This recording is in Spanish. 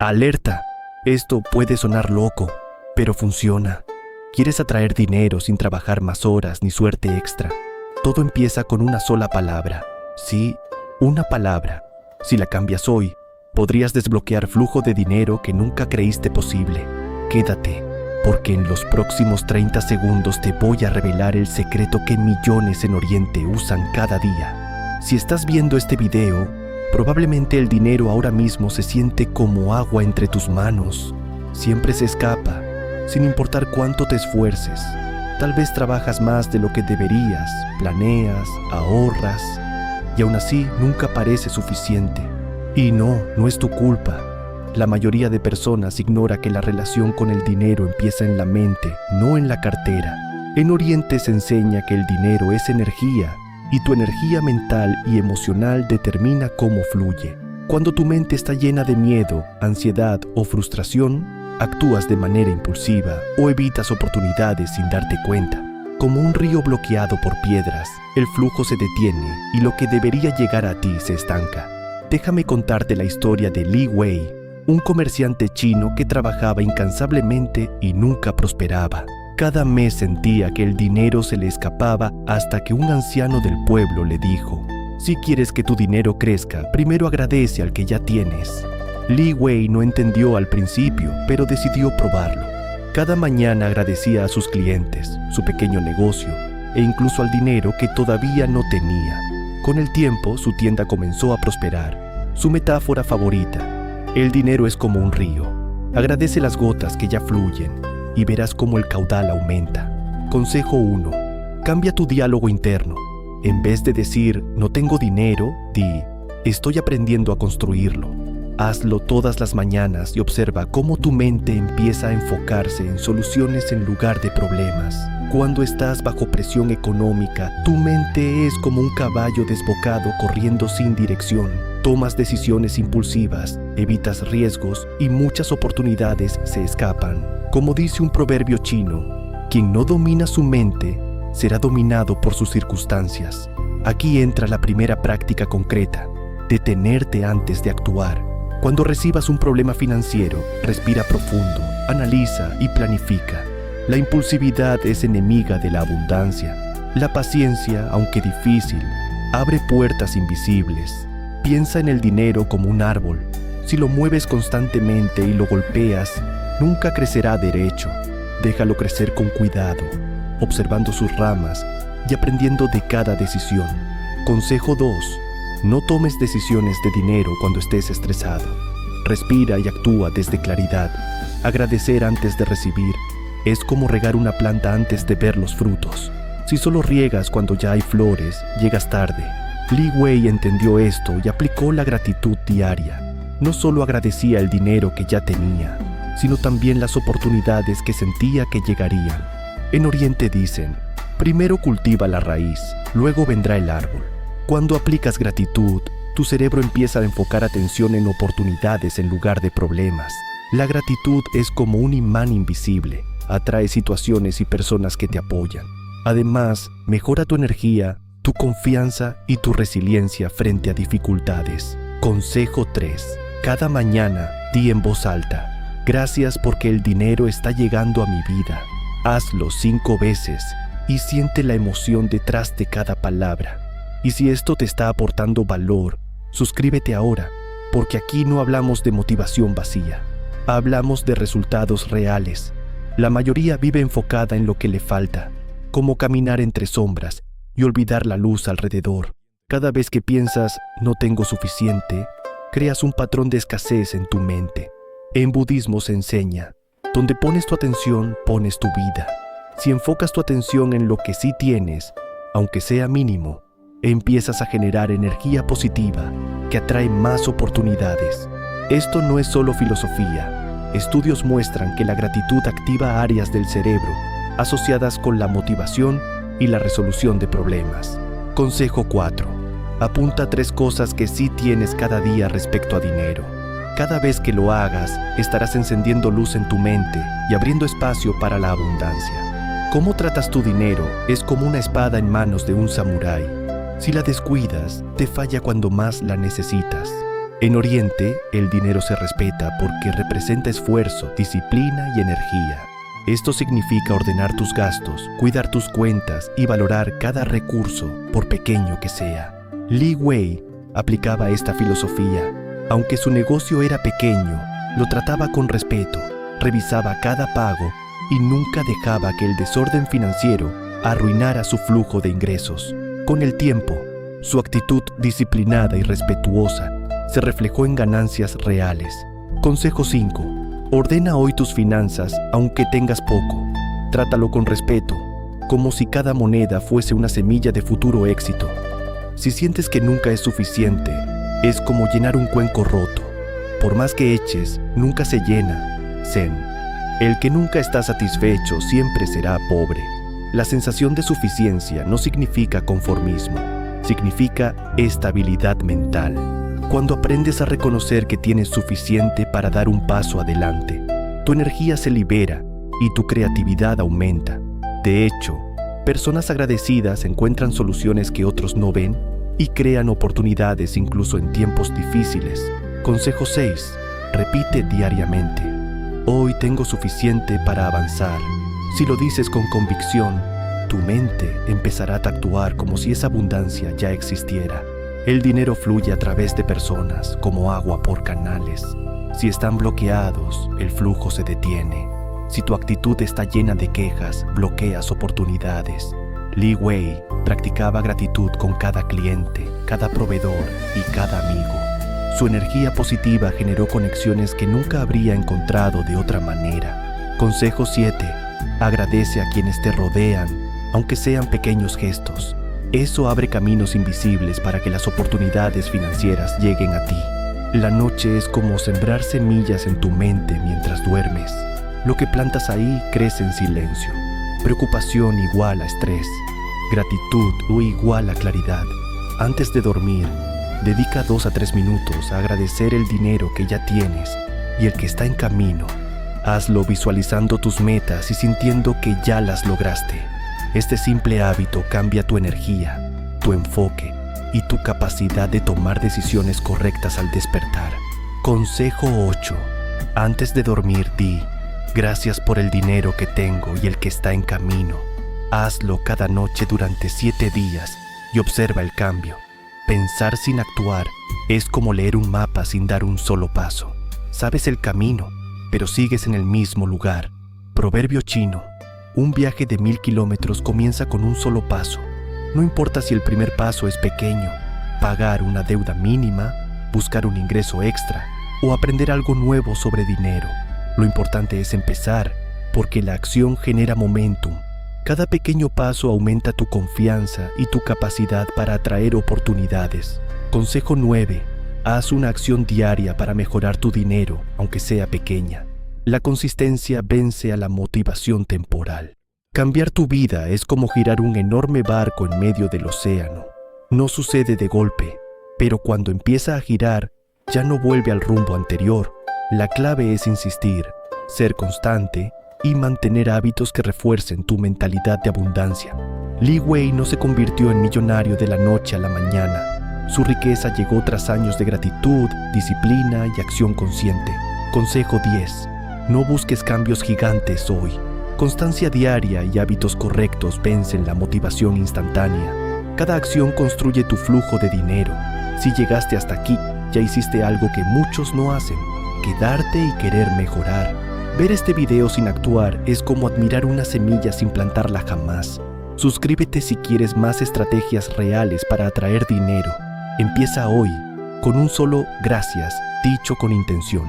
Alerta. Esto puede sonar loco, pero funciona. Quieres atraer dinero sin trabajar más horas ni suerte extra. Todo empieza con una sola palabra. Sí, una palabra. Si la cambias hoy, podrías desbloquear flujo de dinero que nunca creíste posible. Quédate, porque en los próximos 30 segundos te voy a revelar el secreto que millones en Oriente usan cada día. Si estás viendo este video, probablemente el dinero ahora mismo se siente como agua entre tus manos. Siempre se escapa, sin importar cuánto te esfuerces. Tal vez trabajas más de lo que deberías, planeas, ahorras, y aún así nunca parece suficiente. Y no es tu culpa. La mayoría de personas ignora que la relación con el dinero empieza en la mente, no en la cartera. En Oriente se enseña que el dinero es energía, y tu energía mental y emocional determina cómo fluye. Cuando tu mente está llena de miedo, ansiedad o frustración, actúas de manera impulsiva o evitas oportunidades sin darte cuenta. Como un río bloqueado por piedras, el flujo se detiene y lo que debería llegar a ti se estanca. Déjame contarte la historia de Li Wei, un comerciante chino que trabajaba incansablemente y nunca prosperaba. Cada mes sentía que el dinero se le escapaba hasta que un anciano del pueblo le dijo: si quieres que tu dinero crezca, primero agradece al que ya tienes. Li Wei no entendió al principio, pero decidió probarlo. Cada mañana agradecía a sus clientes, su pequeño negocio e incluso al dinero que todavía no tenía. Con el tiempo, su tienda comenzó a prosperar. Su metáfora favorita: el dinero es como un río. Agradece las gotas que ya fluyen y verás cómo el caudal aumenta. Consejo 1. Cambia tu diálogo interno. En vez de decir no tengo dinero, di estoy aprendiendo a construirlo. Hazlo todas las mañanas y observa cómo tu mente empieza a enfocarse en soluciones en lugar de problemas. Cuando estás bajo presión económica, tu mente es como un caballo desbocado corriendo sin dirección. Tomas decisiones impulsivas, evitas riesgos y muchas oportunidades se escapan. Como dice un proverbio chino, quien no domina su mente será dominado por sus circunstancias. Aquí entra la primera práctica concreta: detenerte antes de actuar. Cuando recibas un problema financiero, respira profundo, analiza y planifica. La impulsividad es enemiga de la abundancia. La paciencia, aunque difícil, abre puertas invisibles. Piensa en el dinero como un árbol. Si lo mueves constantemente y lo golpeas, nunca crecerá derecho. Déjalo crecer con cuidado, observando sus ramas y aprendiendo de cada decisión. Consejo 2. No tomes decisiones de dinero cuando estés estresado. Respira y actúa desde claridad. Agradecer antes de recibir es como regar una planta antes de ver los frutos. Si solo riegas cuando ya hay flores, llegas tarde. Li Wei entendió esto y aplicó la gratitud diaria. No solo agradecía el dinero que ya tenía, sino también las oportunidades que sentía que llegarían. En Oriente dicen: primero cultiva la raíz, luego vendrá el árbol. Cuando aplicas gratitud, tu cerebro empieza a enfocar atención en oportunidades en lugar de problemas. La gratitud es como un imán invisible. Atrae situaciones y personas que te apoyan. Además, mejora tu energía, tu confianza y tu resiliencia frente a dificultades. Consejo 3. Cada mañana, di en voz alta: gracias porque el dinero está llegando a mi vida. Hazlo 5 veces y siente la emoción detrás de cada palabra. Y si esto te está aportando valor, suscríbete ahora, porque aquí no hablamos de motivación vacía. Hablamos de resultados reales. La mayoría vive enfocada en lo que le falta, como caminar entre sombras y olvidar la luz alrededor. Cada vez que piensas no tengo suficiente, creas un patrón de escasez en tu mente. En budismo se enseña: donde pones tu atención, pones tu vida. Si enfocas tu atención en lo que sí tienes, aunque sea mínimo, empiezas a generar energía positiva que atrae más oportunidades. Esto no es solo filosofía. Estudios muestran que la gratitud activa áreas del cerebro asociadas con la motivación y la resolución de problemas. Consejo 4. Apunta 3 cosas que sí tienes cada día respecto a dinero. Cada vez que lo hagas, estarás encendiendo luz en tu mente y abriendo espacio para la abundancia. Cómo tratas tu dinero es como una espada en manos de un samurái. Si la descuidas, te falla cuando más la necesitas. En Oriente, el dinero se respeta porque representa esfuerzo, disciplina y energía. Esto significa ordenar tus gastos, cuidar tus cuentas y valorar cada recurso, por pequeño que sea. Li Wei aplicaba esta filosofía. Aunque su negocio era pequeño, lo trataba con respeto, revisaba cada pago y nunca dejaba que el desorden financiero arruinara su flujo de ingresos. Con el tiempo, su actitud disciplinada y respetuosa se reflejó en ganancias reales. Consejo 5. Ordena hoy tus finanzas aunque tengas poco. Trátalo con respeto, como si cada moneda fuese una semilla de futuro éxito. Si sientes que nunca es suficiente, es como llenar un cuenco roto. Por más que eches, nunca se llena. Zen. El que nunca está satisfecho siempre será pobre. La sensación de suficiencia no significa conformismo, significa estabilidad mental. Cuando aprendes a reconocer que tienes suficiente para dar un paso adelante, tu energía se libera y tu creatividad aumenta. De hecho, personas agradecidas encuentran soluciones que otros no ven y crean oportunidades incluso en tiempos difíciles. Consejo 6. Repite diariamente. Hoy tengo suficiente para avanzar. Si lo dices con convicción, tu mente empezará a actuar como si esa abundancia ya existiera. El dinero fluye a través de personas como agua por canales. Si están bloqueados, el flujo se detiene. Si tu actitud está llena de quejas, bloqueas oportunidades. Li Wei practicaba gratitud con cada cliente, cada proveedor y cada amigo. Su energía positiva generó conexiones que nunca habría encontrado de otra manera. Consejo 7. Agradece a quienes te rodean, aunque sean pequeños gestos. Eso abre caminos invisibles para que las oportunidades financieras lleguen a ti. La noche es como sembrar semillas en tu mente mientras duermes. Lo que plantas ahí crece en silencio. Preocupación igual a estrés. Gratitud o igual a claridad. Antes de dormir, dedica 2 a 3 minutos a agradecer el dinero que ya tienes y el que está en camino. Hazlo visualizando tus metas y sintiendo que ya las lograste. Este simple hábito cambia tu energía, tu enfoque y tu capacidad de tomar decisiones correctas al despertar. Consejo 8. Antes de dormir, di: gracias por el dinero que tengo y el que está en camino. Hazlo cada noche durante 7 días y observa el cambio. Pensar sin actuar es como leer un mapa sin dar un solo paso. Sabes el camino, pero sigues en el mismo lugar. Proverbio chino: un viaje de 1000 kilómetros comienza con un solo paso. No importa si el primer paso es pequeño, pagar una deuda mínima, buscar un ingreso extra o aprender algo nuevo sobre dinero. Lo importante es empezar, porque la acción genera momentum. Cada pequeño paso aumenta tu confianza y tu capacidad para atraer oportunidades. Consejo 9. Haz una acción diaria para mejorar tu dinero, aunque sea pequeña. La consistencia vence a la motivación temporal. Cambiar tu vida es como girar un enorme barco en medio del océano. No sucede de golpe, pero cuando empieza a girar, ya no vuelve al rumbo anterior. La clave es insistir, ser constante y mantener hábitos que refuercen tu mentalidad de abundancia. Li Wei no se convirtió en millonario de la noche a la mañana. Su riqueza llegó tras años de gratitud, disciplina y acción consciente. Consejo 10. No busques cambios gigantes hoy. Constancia diaria y hábitos correctos vencen la motivación instantánea. Cada acción construye tu flujo de dinero. Si llegaste hasta aquí, ya hiciste algo que muchos no hacen: quedarte y querer mejorar. Ver este video sin actuar es como admirar una semilla sin plantarla jamás. Suscríbete si quieres más estrategias reales para atraer dinero. Empieza hoy con un solo gracias dicho con intención.